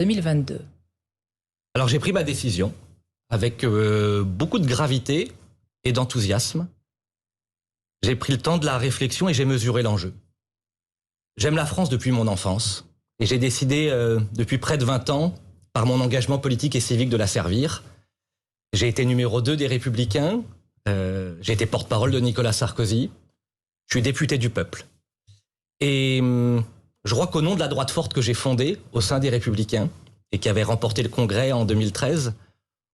2022. Alors j'ai pris ma décision avec beaucoup de gravité et d'enthousiasme. J'ai pris le temps de la réflexion et j'ai mesuré l'enjeu. J'aime la France depuis mon enfance et j'ai décidé depuis près de 20 ans, par mon engagement politique et civique, de la servir. J'ai été numéro 2 des Républicains, j'ai été porte-parole de Nicolas Sarkozy, je suis député du peuple. Et je crois qu'au nom de la droite forte que j'ai fondée au sein des Républicains et qui avait remporté le Congrès en 2013,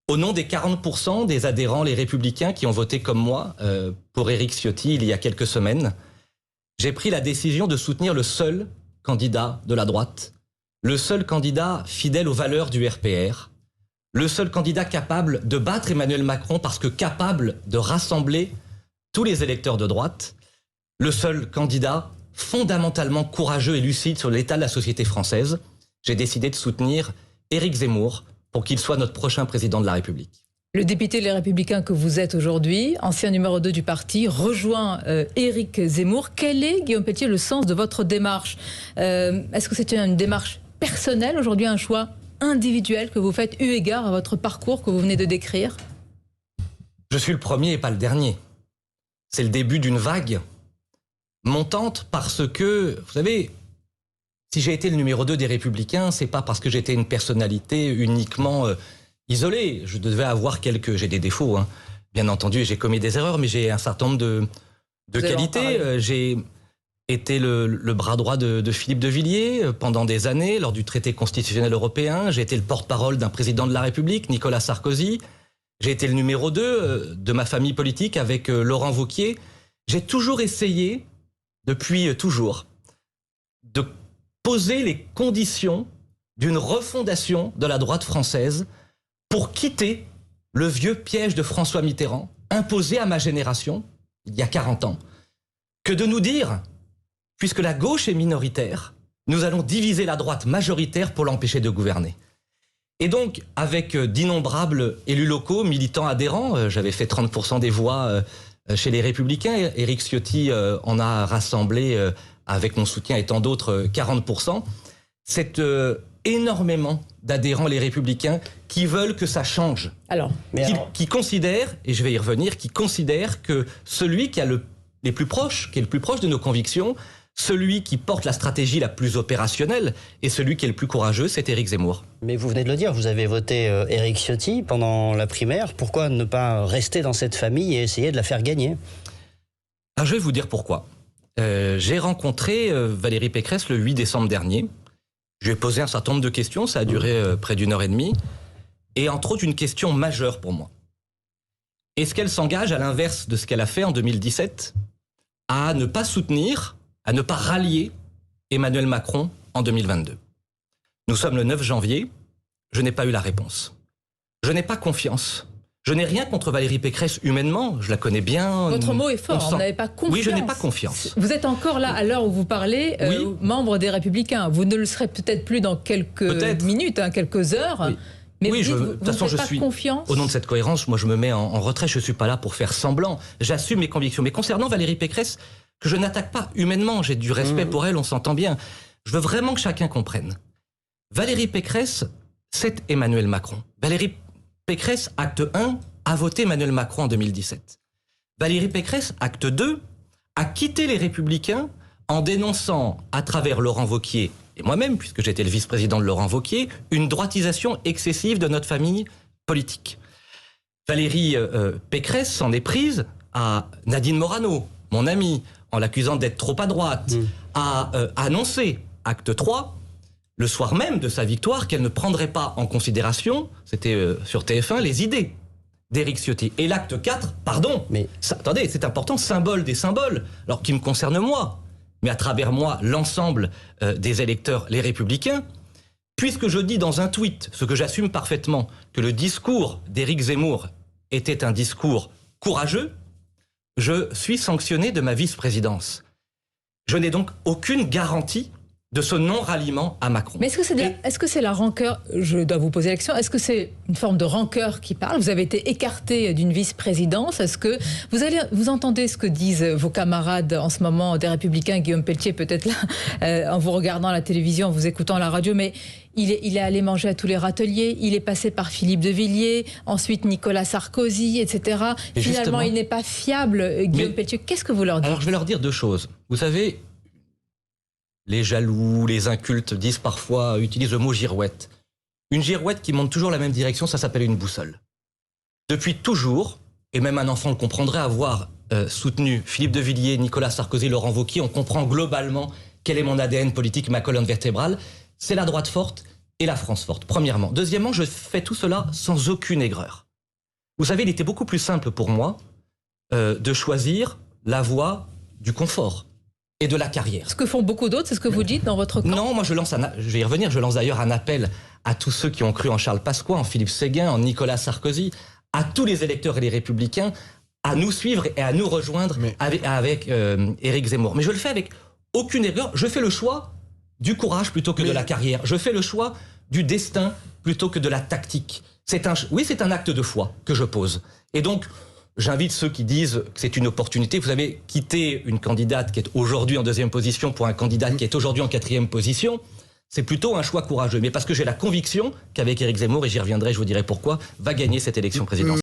au nom des 40% des adhérents les Républicains qui ont voté comme moi pour Éric Ciotti il y a quelques semaines, j'ai pris la décision de soutenir le seul candidat de la droite, le seul candidat fidèle aux valeurs du RPR, le seul candidat capable de battre Emmanuel Macron parce que capable de rassembler tous les électeurs de droite, le seul candidat fondamentalement courageux et lucide sur l'état de la société française. J'ai décidé de soutenir Éric Zemmour pour qu'il soit notre prochain président de la République. Le député Les Républicains que vous êtes aujourd'hui, ancien numéro 2 du parti, rejoint Éric Zemmour. Quel est, Guillaume Pelletier, le sens de votre démarche? Est-ce que c'est une démarche personnelle aujourd'hui, un choix individuel que vous faites eu égard à votre parcours que vous venez de décrire? Je suis le premier et pas le dernier. C'est le début d'une vague montante parce que, vous savez, si j'ai été le numéro 2 des Républicains, c'est pas parce que j'étais une personnalité uniquement isolée. Je devais avoir j'ai des défauts, hein. Bien entendu, j'ai commis des erreurs, mais j'ai un certain nombre de qualités. J'ai été le bras droit de Philippe de Villiers pendant des années, lors du traité constitutionnel européen. J'ai été le porte-parole d'un président de la République, Nicolas Sarkozy. J'ai été le numéro 2 de ma famille politique avec Laurent Wauquiez. J'ai toujours essayé, depuis toujours, de poser les conditions d'une refondation de la droite française pour quitter le vieux piège de François Mitterrand, imposé à ma génération, il y a 40 ans, que de nous dire, puisque la gauche est minoritaire, nous allons diviser la droite majoritaire pour l'empêcher de gouverner. Et donc, avec d'innombrables élus locaux, militants adhérents, j'avais fait 30% des voix chez les Républicains, Éric Ciotti en a rassemblé, avec mon soutien et tant d'autres, 40%. C'est énormément d'adhérents les Républicains qui veulent que ça change. Qui considèrent, et je vais y revenir, qui considèrent que celui qui est le plus proche de nos convictions, celui qui porte la stratégie la plus opérationnelle et celui qui est le plus courageux, c'est Éric Zemmour. Mais vous venez de le dire, vous avez voté Éric Ciotti pendant la primaire. Pourquoi ne pas rester dans cette famille et essayer de la faire gagner? Alors, je vais vous dire pourquoi. J'ai rencontré Valérie Pécresse le 8 décembre dernier. Je lui ai posé un certain nombre de questions, ça a duré près d'1 heure et demie. Et entre autres, une question majeure pour moi. Est-ce qu'elle s'engage, à l'inverse de ce qu'elle a fait en 2017, à ne pas soutenir, à ne pas rallier Emmanuel Macron en 2022? Nous sommes le 9 janvier, je n'ai pas eu la réponse. Je n'ai pas confiance. Je n'ai rien contre Valérie Pécresse humainement, je la connais bien. Votre mot est fort, vous n'avez pas confiance. Oui, je n'ai pas confiance. Vous êtes encore là, à l'heure où vous parlez, membre des Républicains. Vous ne le serez peut-être plus dans quelques minutes, quelques heures. Oui. Mais oui, vous de toute façon, je suis confiance. Au nom de cette cohérence, moi je me mets en retrait, je ne suis pas là pour faire semblant. J'assume mes convictions. Mais concernant Valérie Pécresse, que je n'attaque pas humainement, j'ai du respect pour elle, on s'entend bien. Je veux vraiment que chacun comprenne. Valérie Pécresse, c'est Emmanuel Macron. Valérie Pécresse, acte 1, a voté Emmanuel Macron en 2017. Valérie Pécresse, acte 2, a quitté les Républicains en dénonçant, à travers Laurent Wauquiez et moi-même, puisque j'étais le vice-président de Laurent Wauquiez, une droitisation excessive de notre famille politique. Valérie Pécresse s'en est prise à Nadine Morano, mon amie, en l'accusant d'être trop à droite, a annoncé, acte 3, le soir même de sa victoire, qu'elle ne prendrait pas en considération, c'était sur TF1, les idées d'Éric Ciotti. Et l'acte 4, attendez, c'est important, symbole des symboles, alors qui me concerne moi, mais à travers moi, l'ensemble des électeurs, les Républicains, puisque je dis dans un tweet, ce que j'assume parfaitement, que le discours d'Éric Zemmour était un discours courageux, je suis sanctionné de ma vice-présidence. Je n'ai donc aucune garantie de ce non-ralliement à Macron. Mais est-ce que c'est la rancœur, je dois vous poser la question, est-ce que c'est une forme de rancœur qui parle? Vous avez été écarté d'une vice-présidence. Est-ce que vous entendez ce que disent vos camarades en ce moment des Républicains, Guillaume Pelletier peut-être là, en vous regardant à la télévision, en vous écoutant à la radio, mais il est allé manger à tous les râteliers, il est passé par Philippe de Villiers, ensuite Nicolas Sarkozy, etc. Et finalement, il n'est pas fiable, Guillaume Pelletier. Qu'est-ce que vous leur dites? Alors, je vais leur dire deux choses. Vous savez, les jaloux, les incultes disent parfois, utilisent le mot girouette. Une girouette qui monte toujours la même direction, ça s'appelle une boussole. Depuis toujours, et même un enfant le comprendrait, avoir soutenu Philippe de Villiers, Nicolas Sarkozy, Laurent Wauquiez, on comprend globalement quel est mon ADN politique, ma colonne vertébrale. C'est la droite forte et la France forte, premièrement. Deuxièmement, je fais tout cela sans aucune aigreur. Vous savez, il était beaucoup plus simple pour moi de choisir la voie du confort et de la carrière. Ce que font beaucoup d'autres, c'est ce que vous dites dans votre camp? Non, moi je vais y revenir, je lance d'ailleurs un appel à tous ceux qui ont cru en Charles Pasqua, en Philippe Séguin, en Nicolas Sarkozy, à tous les électeurs et les Républicains, à nous suivre et à nous rejoindre avec Éric Zemmour. Mais je le fais avec aucune erreur, je fais le choix du courage plutôt que de la carrière. Je fais le choix du destin plutôt que de la tactique. Oui, c'est un acte de foi que je pose. Et donc, j'invite ceux qui disent que c'est une opportunité. Vous savez, quitter une candidate qui est aujourd'hui en 2e position pour un candidat qui est aujourd'hui en 4e position, c'est plutôt un choix courageux. Mais parce que j'ai la conviction qu'avec Éric Zemmour, et j'y reviendrai, je vous dirai pourquoi, va gagner cette élection présidentielle.